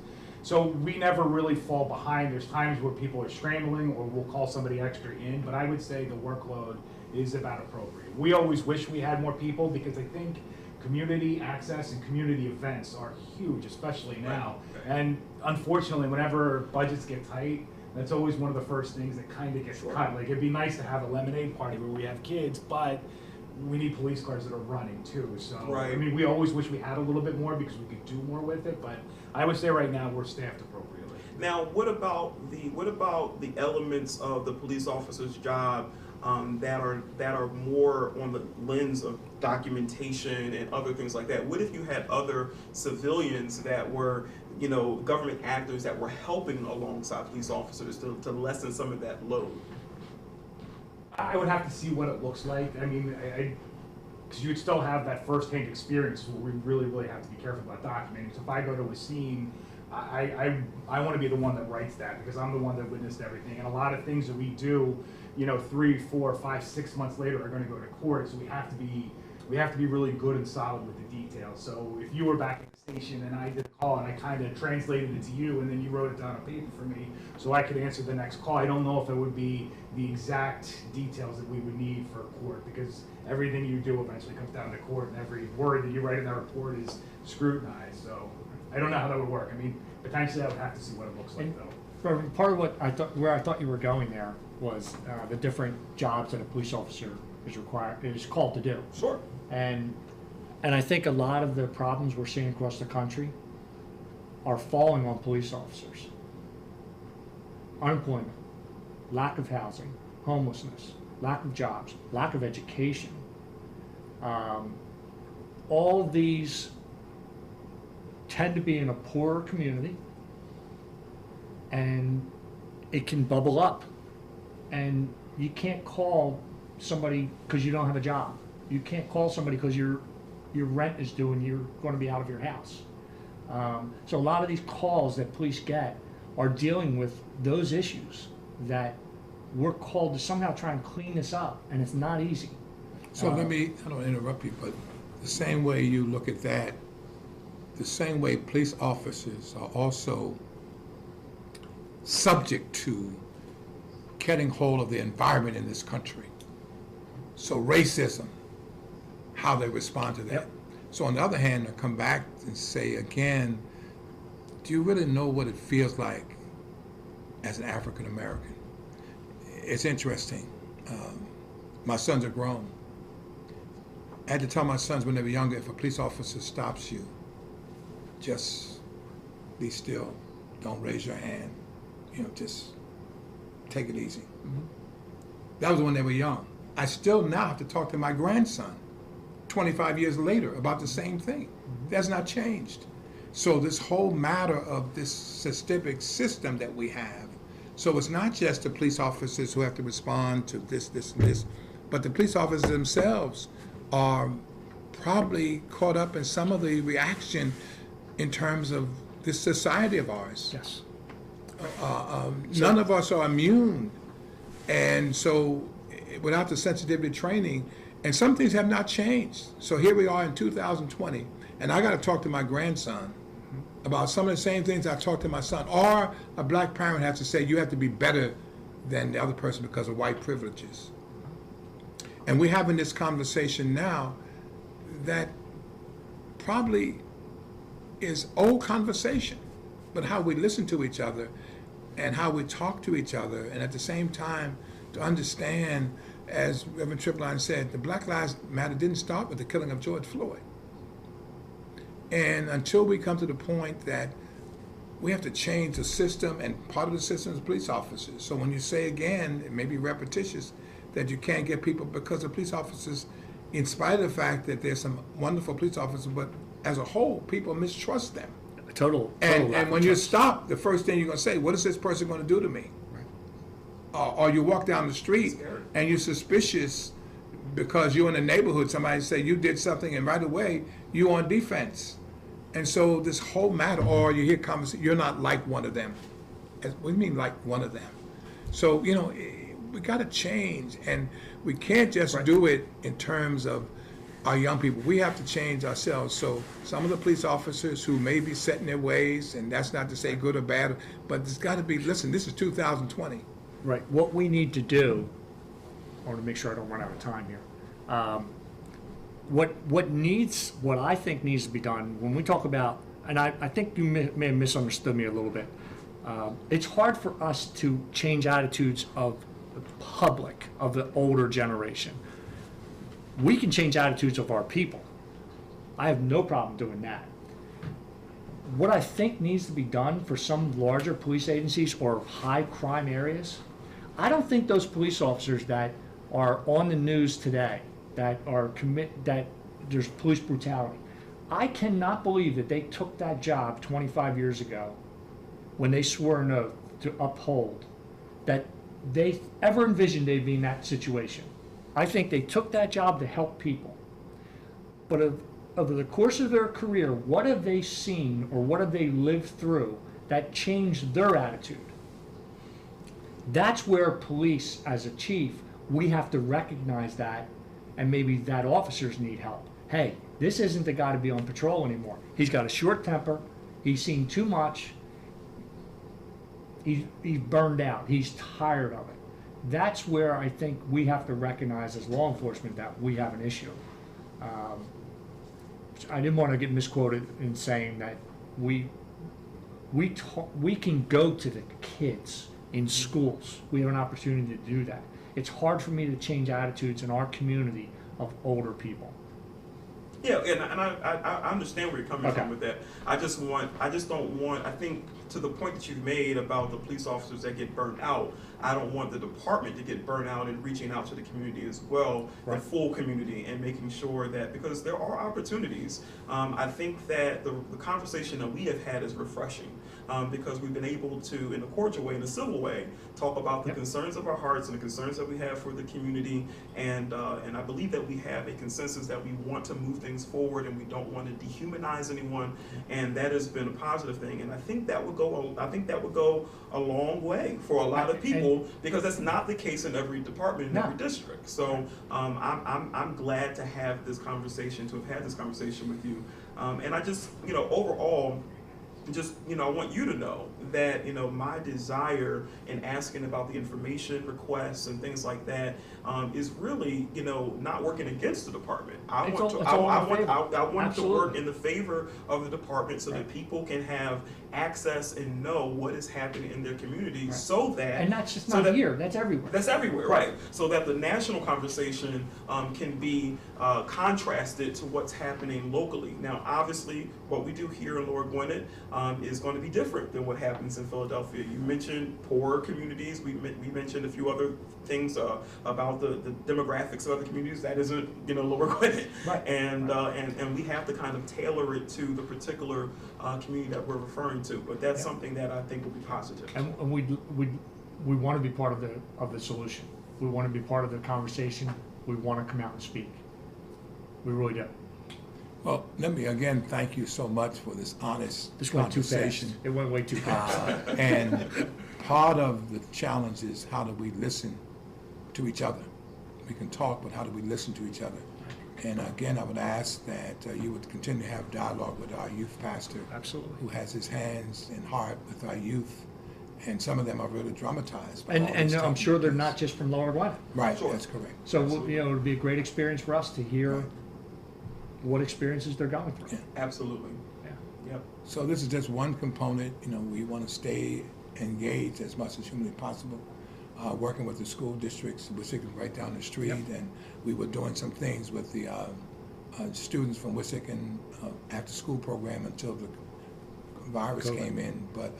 So we never really fall behind. There's times where people are scrambling or we'll call somebody extra in, but I would say the workload is about appropriate. We always wish we had more people because I think community access and community events are huge, especially now. Right. And unfortunately, whenever budgets get tight, that's always one of the first things that kind of gets cut. Like, it'd be nice to have a lemonade party where we have kids, but we need police cars that are running too. So, Right. I mean, we always wish we had a little bit more because we could do more with it, but I would say right now we're staffed appropriately. Now, what about the elements of the police officer's job that are more on the lens of documentation and other things like that? What if you had other civilians that were, you know, government actors that were helping alongside police officers to lessen some of that load? I would have to see what it looks like. I mean, because you'd still have that first-hand experience where we really, really have to be careful about documenting. So if I go to a scene, I want to be the one that writes that because I'm the one that witnessed everything. And a lot of things that we do, you know, 3, 4, 5, 6 months later are going to go to court. So we have to be really good and solid with the details. So if you were back at the station and I did a call and I kind of translated it to you and then you wrote it down on paper for me so I could answer the next call, I don't know if it would be the exact details that we would need for a court because everything you do eventually comes down to court and every word that you write in that report is scrutinized. So I don't know how that would work. I mean, potentially I would have to see what it looks like though. Part of what where I thought you were going there was the different jobs that a police officer is called to do. Sure. And I think a lot of the problems we're seeing across the country are falling on police officers. Unemployment, lack of housing, homelessness, lack of jobs, lack of education. All of these tend to be in a poorer community and it can bubble up. And you can't call somebody because you don't have a job. You can't call somebody because your rent is due and you're going to be out of your house. So a lot of these calls that police get are dealing with those issues that we're called to somehow try and clean this up, and it's not easy. So I don't interrupt you, but the same way you look at that, the same way police officers are also subject to getting hold of the environment in this country. So racism, how they respond to that. Yep. So on the other hand, I come back and say again, do you really know what it feels like as an African American? It's interesting. My sons are grown. I had to tell my sons when they were younger, if a police officer stops you, just be still. Don't raise your hand. You know, just take it easy. Mm-hmm. That was when they were young. I still now have to talk to my grandson 25 years later about the same thing. Mm-hmm. That's not changed. So this whole matter of this systemic system that we have, so it's not just the police officers who have to respond to this, and this, but the police officers themselves are probably caught up in some of the reaction in terms of this society of ours. Yes. None of us are immune. And so without the sensitivity training, and some things have not changed. So here we are in 2020, and I got to talk to my grandson about some of the same things I talked to my son. Or a black parent has to say, you have to be better than the other person because of white privileges. And we're having this conversation now that probably is old conversation, but how we listen to each other and how we talk to each other, and at the same time to understand, as Reverend Tripline said, the Black Lives Matter didn't start with the killing of George Floyd. And until we come to the point that we have to change the system, and part of the system is police officers. So when you say again, it may be repetitious, that you can't get people because the police officers, in spite of the fact that there's some wonderful police officers, but as a whole, people mistrust them. Total And when you stop, the first thing you're going to say, what is this person going to do to me? Right. Or you walk down the street and you're suspicious because you're in a neighborhood, somebody say you did something, and right away you're on defense. And so this whole matter, or you hear conversation, you're not like one of them. What do you mean like one of them? So, you know, we got to change, and we can't just do it in terms of our young people. We have to change ourselves. So some of the police officers who may be set in their ways, and that's not to say good or bad, but there's got to be, listen, this is 2020. Right. What we need to do I want to make sure I don't run out of time here. What I think needs to be done when we talk about, and I think you may have misunderstood me a little bit. It's hard for us to change attitudes of the public, of the older generation. We can change attitudes of our people. I have no problem doing that. What I think needs to be done for some larger police agencies or high crime areas, I don't think those police officers that are on the news today, that there's police brutality, I cannot believe that they took that job 25 years ago when they swore an oath to uphold, that they ever envisioned they'd be in that situation. I think they took that job to help people. But over the course of their career, what have they seen or what have they lived through that changed their attitude? That's where police, as a chief, we have to recognize that, and maybe that officers need help. Hey, this isn't the guy to be on patrol anymore. He's got a short temper. He's seen too much. He's burned out. He's tired of it. That's where I think we have to recognize as law enforcement that we have an issue. I didn't want to get misquoted in saying that we can go to the kids in schools. We have an opportunity to do that. It's hard for me to change attitudes in our community of older people. Yeah, and I understand where you're coming Okay. from with that. I just don't want, I think to the point that you've made about the police officers that get burnt out, I don't want the department to get burnt out in reaching out to the community as well, Right. the full community, and making sure that, because there are opportunities. I think that the conversation that we have had is refreshing. Because we've been able to, in a cordial way, in a civil way, talk about the Yep. concerns of our hearts and the concerns that we have for the community, and I believe that we have a consensus that we want to move things forward and we don't want to dehumanize anyone, and that has been a positive thing. And I think that would go a long way for a lot of people, because that's not the case in every department in No. every district. So I'm glad to have this conversation, to have had this conversation with you, and I just overall. I want you to know that, my desire in asking about the information requests and things like that is really, not working against the department. I want to Absolutely. work in the favor of the department so that people can have access and know what is happening in their communities, Right. so that. And that's just so not that- here, that's everywhere. That's everywhere, right? So that the national conversation can be contrasted to what's happening locally. Now, obviously, what we do here in Lower Gwinnett is going to be different than what happens in Philadelphia. You mentioned poorer communities. We mentioned a few other things about the demographics of other communities. That isn't, Lower Gwinnett. Right. And we have to kind of tailor it to the particular community that we're referring to. But that's Yeah. something that I think will be positive. And we want to be part of the solution. We want to be part of the conversation. We want to come out and speak. We really do. Well, let me again thank you so much for this honest This went too fast. conversation. It went way too fast. And part of the challenge is how do we listen to each other? We can talk, but how do we listen to each other? And again, I would ask that you would continue to have dialogue with our youth pastor, Absolutely. who has his hands and heart with our youth, and some of them are really dramatized. by And all this I'm taking sure they're place. not just from Lower Gwinnett. Right, Sure. that's correct. So, Absolutely. it'll be a great experience for us to hear Right. what experiences they're going through. Yeah. Absolutely. Yeah. Yep. So this is just one component. We want to stay engaged as much as humanly possible, working with the school districts. We're sitting right down the street, Yep. and we were doing some things with the students from Wissahickon after-school program until the virus COVID. came in. But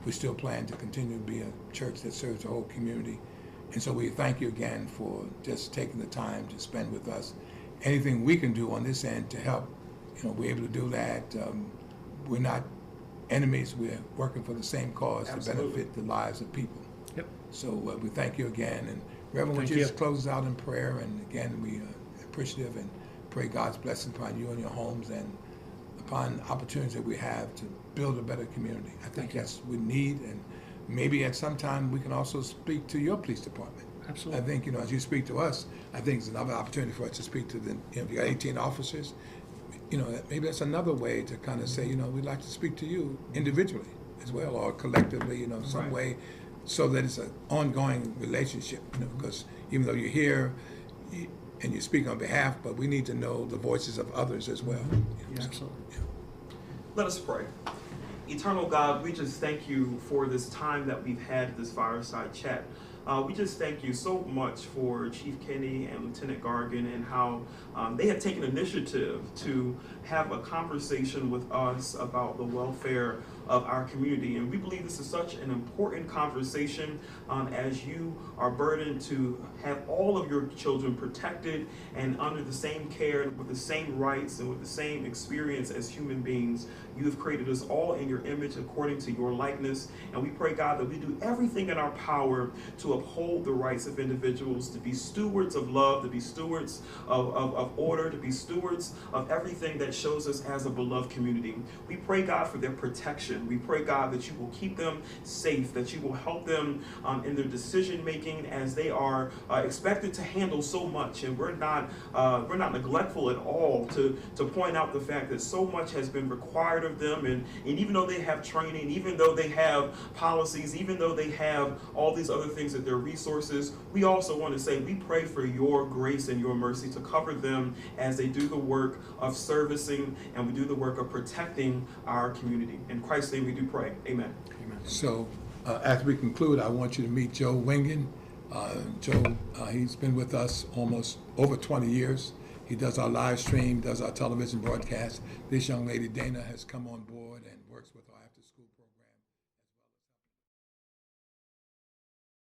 we still plan to continue to be a church that serves the whole community. And so we thank you again for just taking the time to spend with us. Anything we can do on this end to help, we're able to do that. We're not enemies. We're working for the same cause to Absolutely. benefit the lives of people. Yep. So we thank you again. And Reverend, would Thank you you. just close us out in prayer? And again, we are appreciative and pray God's blessing upon you and your homes and upon opportunities that we have to build a better community. I think Thank you. that's what we need. And maybe at some time we can also speak to your police department. Absolutely. I think, as you speak to us, I think it's another opportunity for us to speak to the, if you got 18 officers, maybe that's another way to kind of say, we'd like to speak to you individually as well, or collectively, some Right. way so that it's an ongoing relationship, because even though you're here and you speak on behalf, but we need to know the voices of others as well. Yeah, absolutely. Let us pray. Eternal God, we just thank you for this time that we've had this fireside chat. We just thank you so much for Chief Kenny and Lieutenant Gargan and how they have taken initiative to have a conversation with us about the welfare of our community. And we believe this is such an important conversation as you are burdened to have all of your children protected and under the same care, with the same rights and with the same experience as human beings. You have created us all in your image according to your likeness. And we pray, God, that we do everything in our power to uphold the rights of individuals, to be stewards of love, to be stewards of order, to be stewards of everything that shows us as a beloved community. We pray, God, for their protection. We pray, God, that you will keep them safe, that you will help them in their decision making as they are expected to handle so much. And we're not neglectful at all to point out the fact that so much has been required of them. And even though they have training, even though they have policies, even though they have all these other things at their resources, we also want to say we pray for your grace and your mercy to cover them as they do the work of servicing and we do the work of protecting our community. In Christ's name we do pray. Amen. So as we conclude, I want you to meet Joe Wingen. Joe, he's been with us almost over 20 years. He does our live stream, does our television broadcast. This young lady, Dana, has come on board.